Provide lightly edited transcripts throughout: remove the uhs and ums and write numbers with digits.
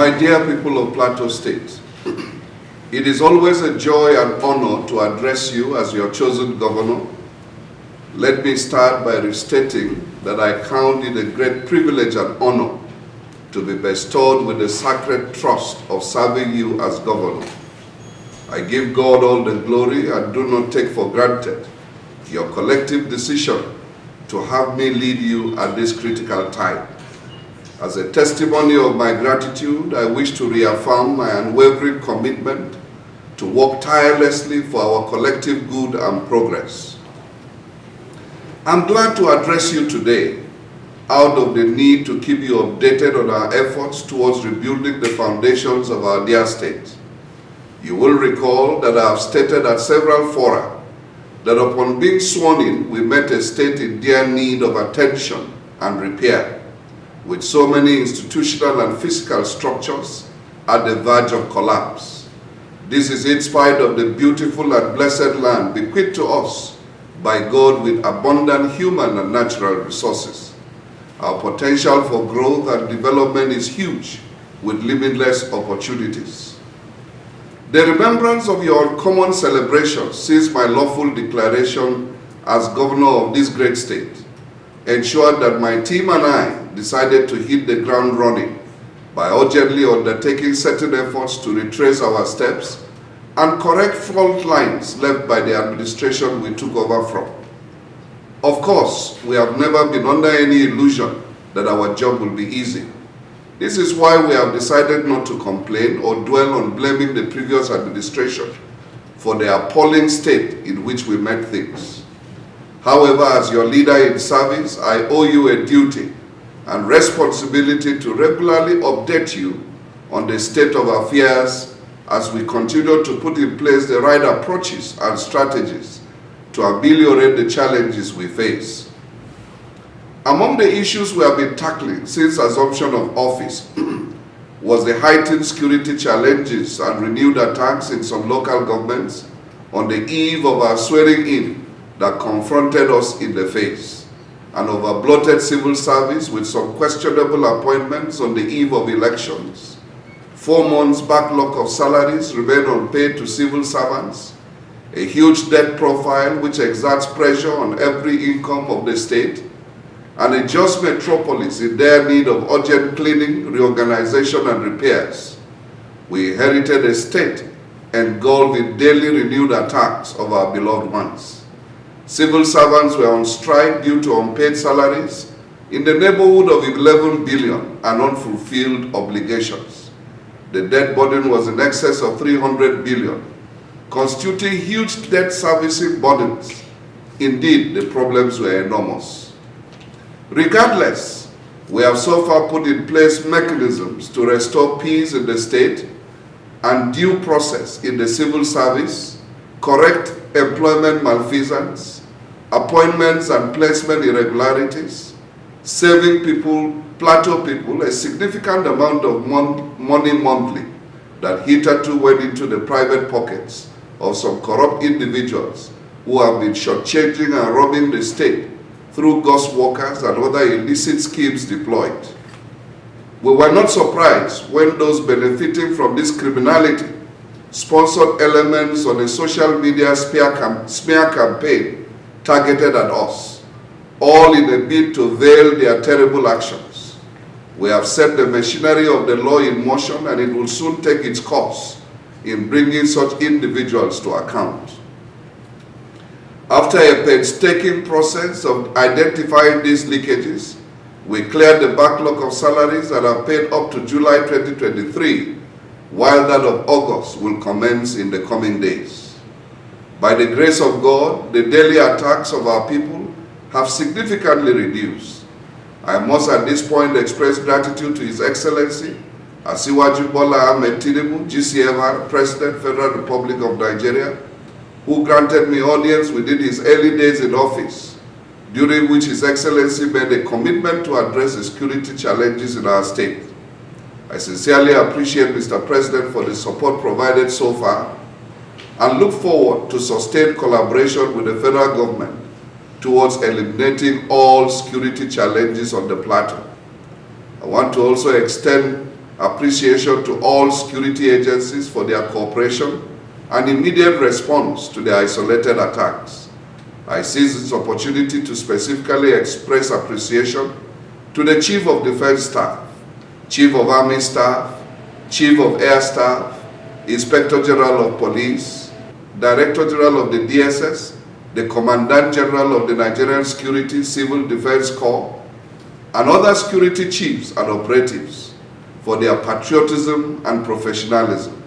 My dear people of Plateau State, it is always a joy and honor to address you as your chosen governor. Let me start by restating that I count it a great privilege and honor to be bestowed with the sacred trust of serving you as governor. I give God all the glory and do not take for granted your collective decision to have me lead you at this critical time. As a testimony of my gratitude, I wish to reaffirm my unwavering commitment to work tirelessly for our collective good and progress. I'm glad to address you today out of the need to keep you updated on our efforts towards rebuilding the foundations of our dear state. You will recall that I have stated at several fora that upon being sworn in, we met a state in dire need of attention and repair, with so many institutional and physical structures at the verge of collapse. This is in spite of the beautiful and blessed land bequeathed to us by God with abundant human and natural resources. Our potential for growth and development is huge, with limitless opportunities. The remembrance of your uncommon celebration since my lawful declaration as governor of this great state ensured that my team and I decided to hit the ground running by urgently undertaking certain efforts to retrace our steps and correct fault lines left by the administration we took over from. Of course, we have never been under any illusion that our job will be easy. This is why we have decided not to complain or dwell on blaming the previous administration for the appalling state in which we met things. However, as your leader in service, I owe you a duty and responsibility to regularly update you on the state of affairs as we continue to put in place the right approaches and strategies to ameliorate the challenges we face. Among the issues we have been tackling since assumption of office was the heightened security challenges and renewed attacks in some local governments on the eve of our swearing in that confronted us in the face, and over bloated civil service with some questionable appointments on the eve of elections, 4 months backlog of salaries remain unpaid to civil servants, a huge debt profile which exerts pressure on every income of the state, and a just metropolis in dire need of urgent cleaning, reorganization, and repairs. We inherited a state engulfed in daily renewed attacks of our beloved ones. Civil servants were on strike due to unpaid salaries in the neighborhood of 11 billion and unfulfilled obligations. The debt burden was in excess of 300 billion, constituting huge debt servicing burdens. Indeed, the problems were enormous. Regardless, we have so far put in place mechanisms to restore peace in the state and due process in the civil service, correct employment malfeasance, appointments and placement irregularities, saving people, Plateau people, a significant amount of money monthly that hitherto went into the private pockets of some corrupt individuals who have been shortchanging and robbing the state through ghost workers and other illicit schemes deployed. We were not surprised when those benefiting from this criminality sponsored elements on a social media smear campaign targeted at us, all in a bid to veil their terrible actions. We have set the machinery of the law in motion, and it will soon take its course in bringing such individuals to account. After a painstaking process of identifying these leakages, we cleared the backlog of salaries that are paid up to July 2023, while that of August will commence in the coming days. By the grace of God, the daily attacks of our people have significantly reduced. I must at this point express gratitude to His Excellency, Asiwaju Bola Ahmed Tinubu, GCFR, President, Federal Republic of Nigeria, who granted me audience within his early days in office, during which His Excellency made a commitment to address the security challenges in our state. I sincerely appreciate Mr. President for the support provided so far and look forward to sustained collaboration with the federal government towards eliminating all security challenges on the plateau. I want to also extend appreciation to all security agencies for their cooperation and immediate response to the isolated attacks. I seize this opportunity to specifically express appreciation to the Chief of Defense Staff, Chief of Army Staff, Chief of Air Staff, Inspector General of Police, Director General of the DSS, the Commandant General of the Nigerian Security Civil Defense Corps, and other security chiefs and operatives for their patriotism and professionalism,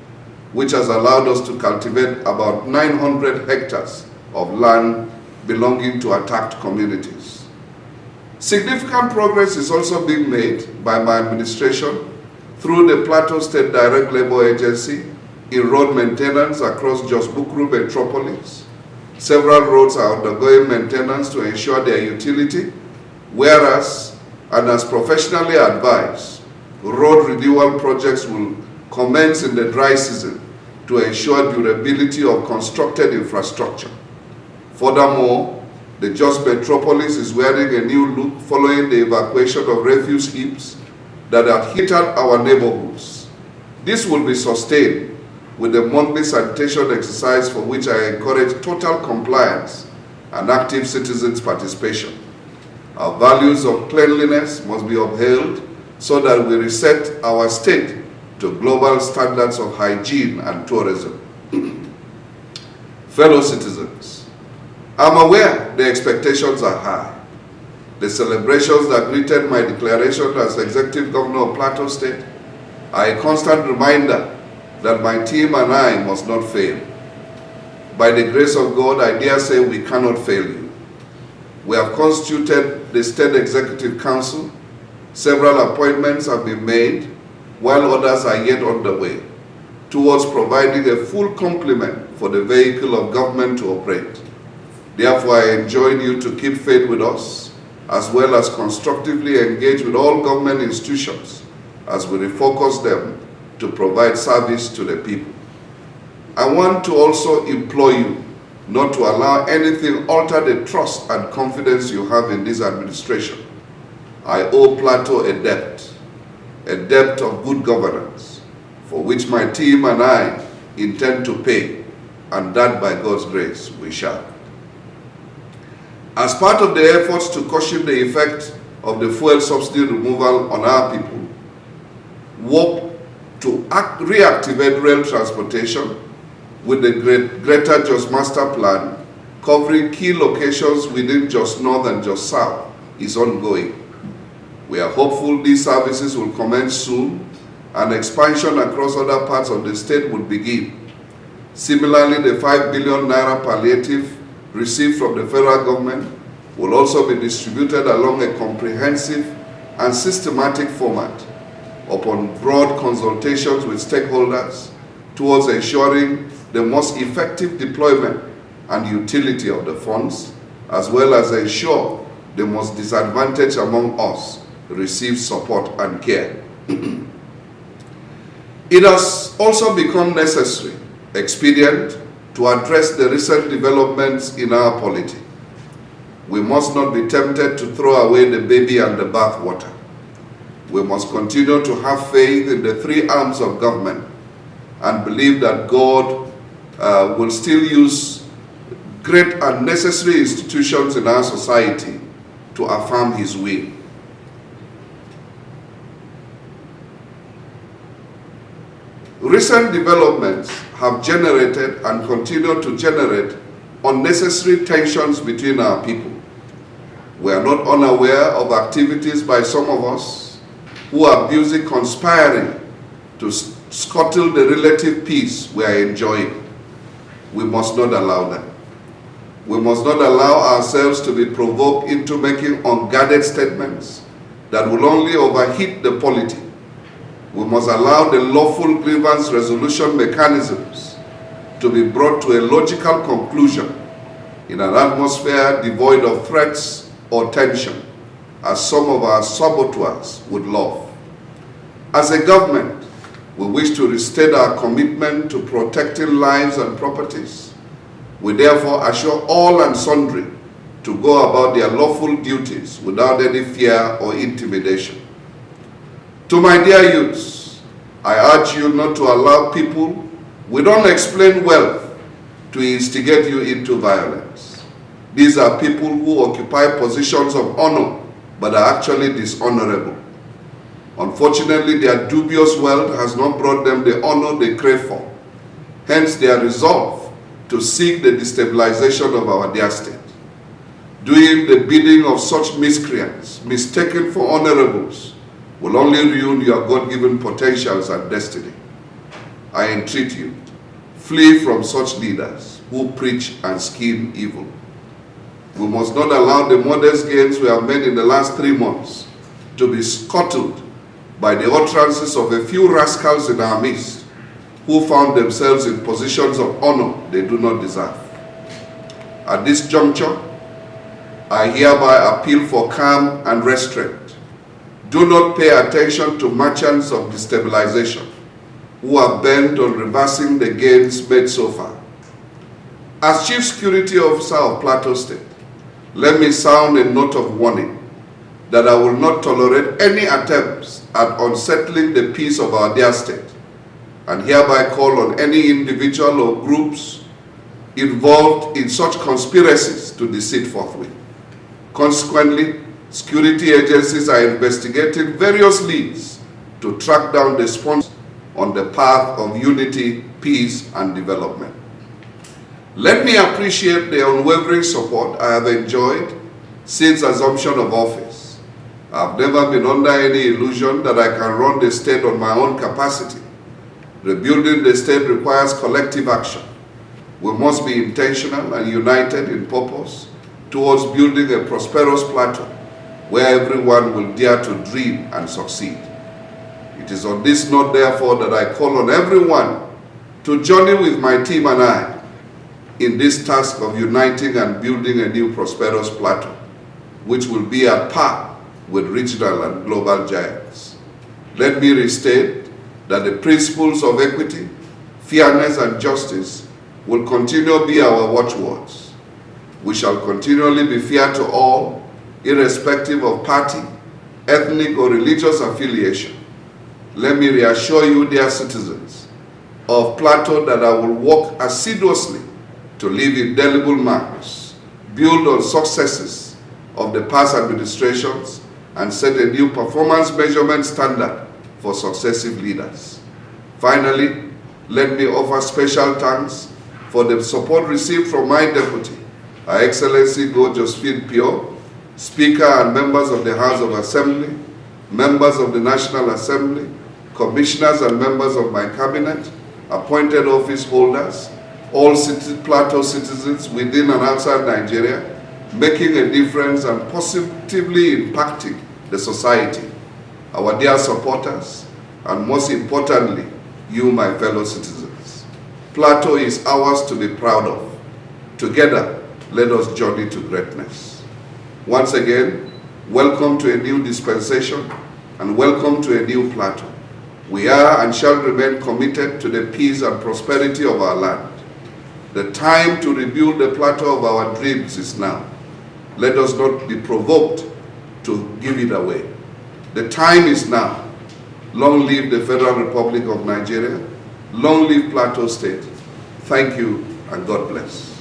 which has allowed us to cultivate about 900 hectares of land belonging to attacked communities. Significant progress is also being made by my administration through the Plateau State Direct Labor Agency in road maintenance across Jos Bukru metropolis. Several roads are undergoing maintenance to ensure their utility, whereas, and as professionally advised, road renewal projects will commence in the dry season to ensure durability of constructed infrastructure. Furthermore, the Jos metropolis is wearing a new look following the evacuation of refuse heaps that had hit our neighborhoods. This will be sustained with the monthly sanitation exercise, for which I encourage total compliance and active citizens' participation. Our values of cleanliness must be upheld so that we reset our state to global standards of hygiene and tourism. Fellow citizens, I'm aware the expectations are high. The celebrations that greeted my declaration as Executive Governor of Plateau State are a constant reminder that my team and I must not fail. By the grace of God, I dare say we cannot fail you. We have constituted the State Executive Council. Several appointments have been made, while others are yet on the way, towards providing a full complement for the vehicle of government to operate. Therefore, I enjoin you to keep faith with us, as well as constructively engage with all government institutions as we refocus them to provide service to the people. I want to also implore you not to allow anything alter the trust and confidence you have in this administration. I owe Plateau a debt of good governance, for which my team and I intend to pay, and that by God's grace we shall. As part of the efforts to cushion the effect of the fuel subsidy removal on our people, work to reactivate rail transportation with the Greater Jos Master Plan covering key locations within Jos North and Jos South is ongoing. We are hopeful these services will commence soon and expansion across other parts of the state will begin. Similarly, the 5 billion naira palliative received from the federal government will also be distributed along a comprehensive and systematic format upon broad consultations with stakeholders towards ensuring the most effective deployment and utility of the funds, as well as ensure the most disadvantaged among us receive support and care. It has also become necessary, expedient, to address the recent developments in our polity. We must not be tempted to throw away the baby and the bathwater. We must continue to have faith in the three arms of government and believe that God will still use great and necessary institutions in our society to affirm His will. Recent developments have generated and continue to generate unnecessary tensions between our people. We are not unaware of activities by some of us who are busy conspiring to scuttle the relative peace we are enjoying. We must not allow that. We must not allow ourselves to be provoked into making unguarded statements that will only overheat the polity. We must allow the lawful grievance resolution mechanisms to be brought to a logical conclusion in an atmosphere devoid of threats or tension, as some of our saboteurs would love. As a government, we wish to restate our commitment to protecting lives and properties. We therefore assure all and sundry to go about their lawful duties without any fear or intimidation. To my dear youths, I urge you not to allow people with unexplained wealth to instigate you into violence. These are people who occupy positions of honor but are actually dishonorable. Unfortunately, their dubious wealth has not brought them the honor they crave for. Hence, their resolve to seek the destabilization of our dear state. Doing the bidding of such miscreants, mistaken for honorables, will only ruin your God-given potentials and destiny. I entreat you, flee from such leaders who preach and scheme evil. We must not allow the modest gains we have made in the last 3 months to be scuttled by the utterances of a few rascals in our midst who found themselves in positions of honor they do not deserve. At this juncture, I hereby appeal for calm and restraint. Do not pay attention to merchants of destabilization who are bent on reversing the gains made so far. As Chief Security Officer of Plateau State, let me sound a note of warning that I will not tolerate any attempts at unsettling the peace of our dear state, and hereby call on any individual or groups involved in such conspiracies to desist forthwith. Consequently, security agencies are investigating various leads to track down the sponsors on the path of unity, peace, and development. Let me appreciate the unwavering support I have enjoyed since assumption of office. I have never been under any illusion that I can run the state on my own capacity. Rebuilding the state requires collective action. We must be intentional and united in purpose towards building a prosperous plateau where everyone will dare to dream and succeed. It is on this note, therefore, that I call on everyone to journey with my team and I in this task of uniting and building a new prosperous plateau, which will be at par with regional and global giants. Let me restate that the principles of equity, fairness, and justice will continue to be our watchwords. We shall continually be fair to all, irrespective of party, ethnic, or religious affiliation. Let me reassure you, dear citizens of Plateau, that I will work assiduously to leave indelible marks, build on successes of the past administrations, and set a new performance measurement standard for successive leaders. Finally, let me offer special thanks for the support received from my deputy, Her Excellency Go Josephine Pio, Speaker and members of the House of Assembly, members of the National Assembly, commissioners and members of my cabinet, appointed office holders, all Plateau citizens within and outside Nigeria, making a difference and positively impacting the society, our dear supporters, and most importantly, you, my fellow citizens. Plateau is ours to be proud of. Together, let us journey to greatness. Once again, welcome to a new dispensation and welcome to a new Plateau. We are and shall remain committed to the peace and prosperity of our land. The time to rebuild the plateau of our dreams is now. Let us not be provoked to give it away. The time is now. Long live the Federal Republic of Nigeria. Long live Plateau State. Thank you and God bless.